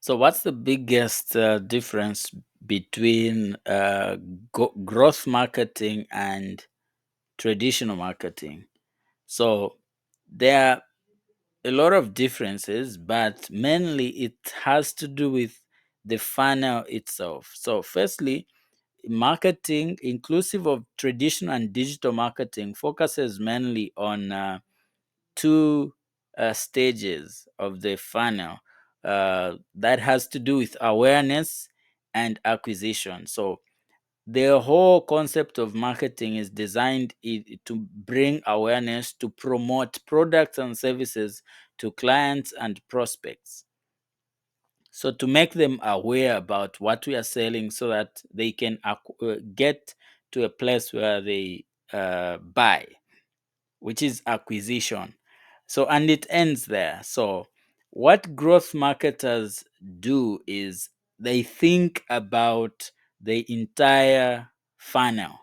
So, what's the biggest difference between growth marketing and traditional marketing? So, there are a lot of differences, but mainly it has to do with the funnel itself. So, firstly, marketing, inclusive of traditional and digital marketing, focuses mainly on two stages of the funnel that has to do with awareness and acquisition. So the whole concept of marketing is designed to bring awareness, to promote products and services to clients and prospects. So to make them aware about what we are selling so that they can get to a place where they buy, which is acquisition. So, and it ends there. So, what growth marketers do is they think about the entire funnel,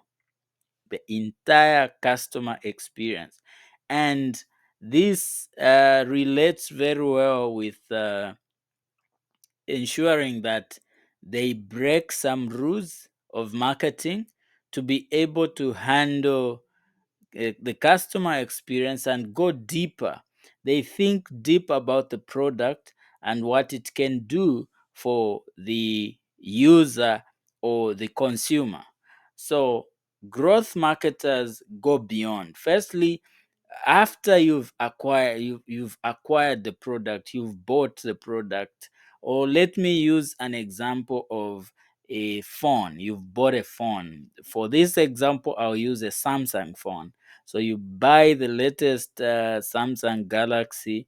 the entire customer experience. And this relates very well with ensuring that they break some rules of marketing to be able to handle the customer experience and go deeper. They think deep about the product and what it can do for the user or the consumer. So, growth marketers go beyond. Firstly, after you've acquired the product, you've bought the product. Or let me use an example of a phone. You've bought a phone. For this example, I'll use a Samsung phone. So you buy the latest Samsung Galaxy,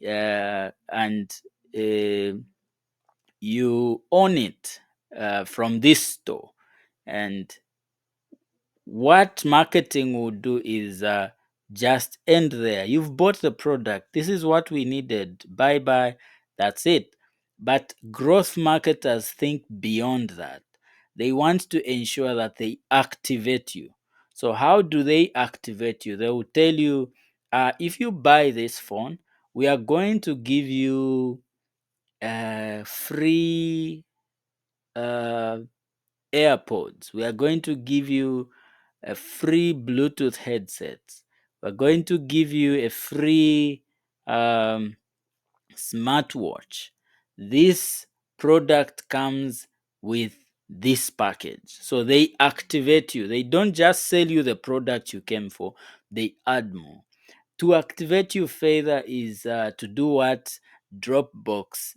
and uh, you own it from this store. And what marketing will do is just end there. You've bought the product. This is what we needed. Bye bye. That's it. But growth marketers think beyond that. They want to ensure that they activate you. So, how do they activate you? They will tell you, if you buy this phone, we are going to give you free uh, AirPods. We are going to give you a free Bluetooth headset. We're going to give you a free um, smartwatch. This product comes with this package. So they activate you. They don't just sell you the product you came for, they add more. To activate you further is to do what Dropbox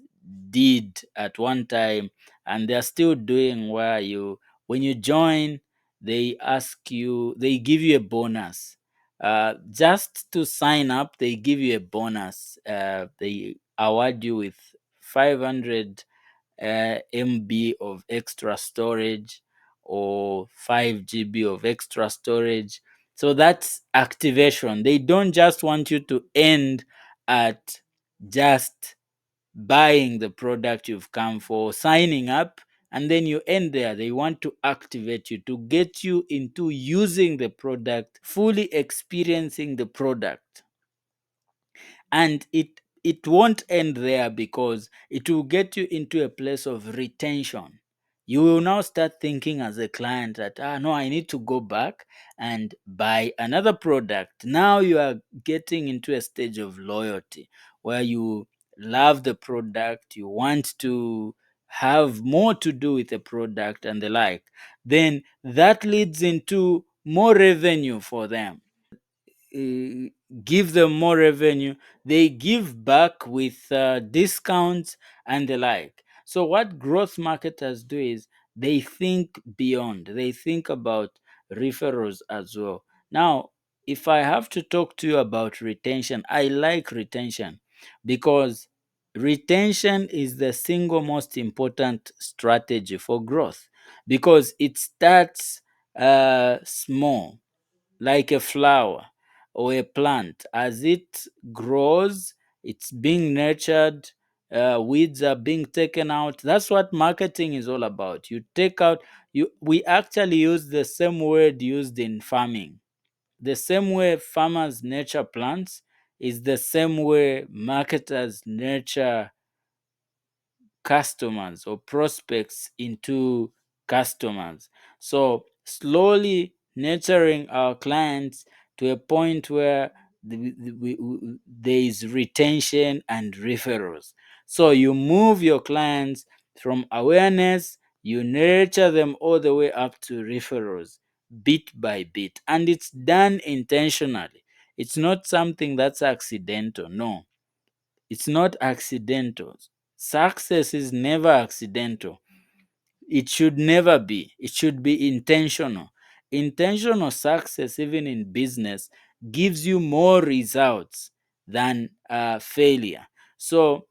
did at one time, and they're still doing, where when you join, they give you a bonus. Just to sign up, they give you a bonus. They award you with 500 MB of extra storage or 5 GB of extra storage. So that's activation. They don't just want you to end at just buying the product you've come for, signing up, and then you end there. They want to activate you to get you into using the product, fully experiencing the product. And it won't end there, because it will get you into a place of retention. You will now start thinking as a client that, no, I need to go back and buy another product. Now you are getting into a stage of loyalty where you love the product, you want to have more to do with the product and the like. Then that leads into more revenue for them. uh, give them more revenue. They give back with discounts and the like. So, what growth marketers do is they think beyond, they think about referrals as well. Now, if I have to talk to you about retention, I like retention because retention is the single most important strategy for growth, because it starts small, like a flower or a plant. As it grows, it's being nurtured, weeds are being taken out. That's what marketing is all about. You take out, we actually use the same word used in farming. The same way farmers nurture plants is the same way marketers nurture customers or prospects into customers. So slowly nurturing our clients to a point where there is retention and referrals. So you move your clients from awareness, you nurture them all the way up to referrals, bit by bit. And it's done intentionally. It's not something that's accidental. No, it's not accidental. Success is never accidental. It should never be. It should be intentional. Intentional success, even in business, gives you more results than failure. So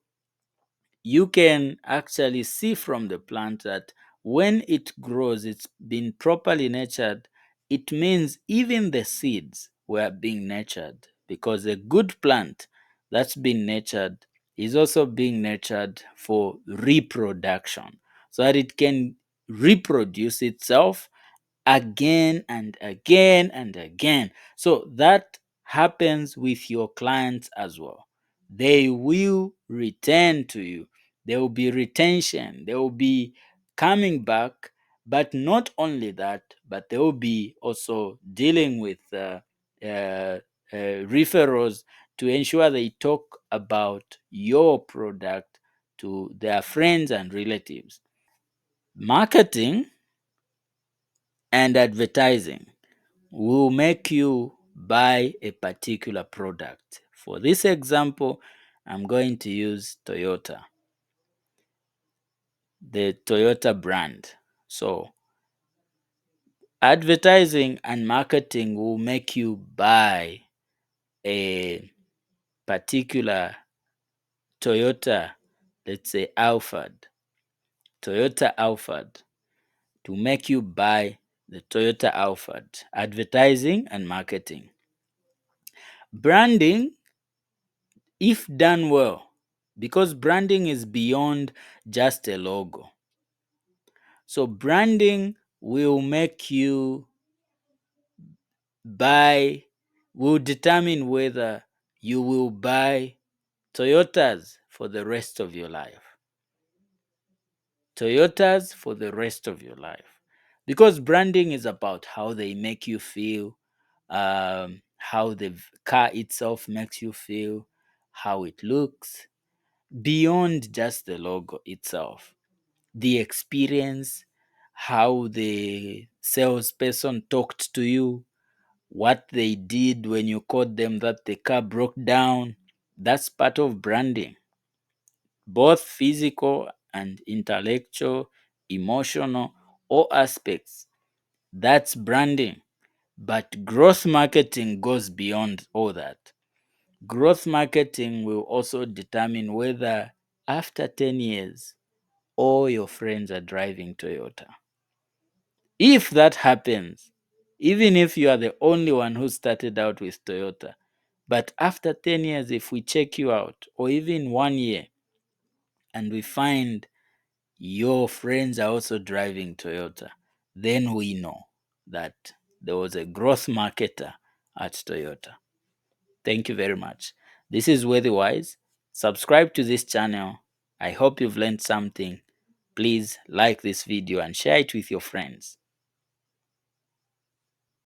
you can actually see from the plant that when it grows, it's been properly nurtured. It means even the seeds were being nurtured, because a good plant that's been nurtured is also being nurtured for reproduction, so that it can reproduce itself again and again and again. So that happens with your clients as well. They will return to you. There will be retention. They will be coming back. But not only that, but they will be also dealing with referrals to ensure they talk about your product to their friends and relatives. Marketing and advertising will make you buy a particular product. For this example, I'm going to use Toyota, the Toyota brand. So, advertising and marketing will make you buy a particular Toyota, let's say Toyota Alphard, to make you buy the Toyota Alphard. Advertising and marketing. Branding, if done well, because branding is beyond just a logo. So branding will make you buy, will determine whether you will buy Toyotas for the rest of your life. Toyotas for the rest of your life. Because branding is about how they make you feel, how the car itself makes you feel, how it looks, beyond just the logo itself. The experience, how the salesperson talked to you, what they did when you called them that the car broke down. That's part of branding, both physical and intellectual, emotional, all aspects. That's branding. But growth marketing goes beyond all that. Growth marketing will also determine whether after 10 years, all your friends are driving Toyota. If that happens, even if you are the only one who started out with Toyota, but after 10 years, if we check you out, or even 1 year, and we find your friends are also driving Toyota, then we know that there was a growth marketer at Toyota. Thank you very much. This is Worthy Wise. Subscribe to this channel. I hope you've learned something. Please like this video and share it with your friends.